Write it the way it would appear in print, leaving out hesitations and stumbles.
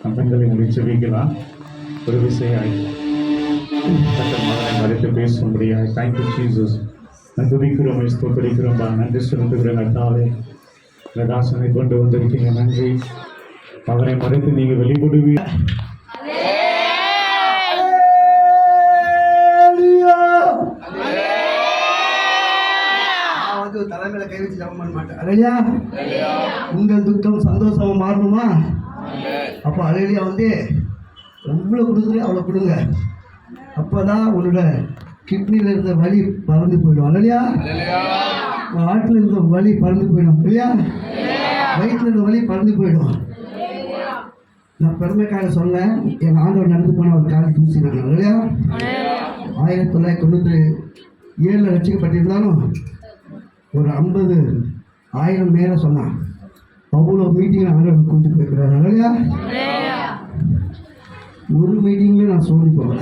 கம்பெனிகளை முடிச்சு வைக்கலாம் ஒரு விசையாய் தங்கள் மகனை மறைத்து பேசும்படியாய் தேங்க்யூ ஜீசஸ் துதிக்கிறோம் ஸ்தோத்திரிக்கிறோம்பா நன்றி செலுத்துகிற நட்டாலே இந்த தாசனை கொண்டு வந்திருக்கீங்க நன்றி மகனை மறைத்து நீங்க வெளிப்படுவீங்க தலைமையில கை வச்சு ஜபம் பண்ண மாட்டேன் அலையா உங்கள் துக்கம் சந்தோஷமா மாறணுமா அப்போ அலையிலியா எவ்வளோ கொடுக்குறே அவ்வளோ கொடுங்க அப்போதான் உன்னோட கிட்னியில் இருந்த வலி பறந்து போயிடும் அலையா ஆட்டில் இருந்த வலி பறந்து போயிடும் இல்லையா வயிற்றில் இருந்த வலி பறந்து போயிடும் நான் பெருமைக்காக சொன்னேன் என் ஆண்டவர் நடந்து போன ஒரு காலி தூசினாங்க இல்லையா 1997 ரசிக்கப்பட்டிருந்தாலும் ஒரு 50,000 மேலே சொன்னான் அவ்வளோ மீட்டிங் ஆண்டவர் கூப்பிட்டு போயிருக்கிறாரு இல்லையா ஒரு மீட்டிங்லேயும் நான் சொல்லி போகல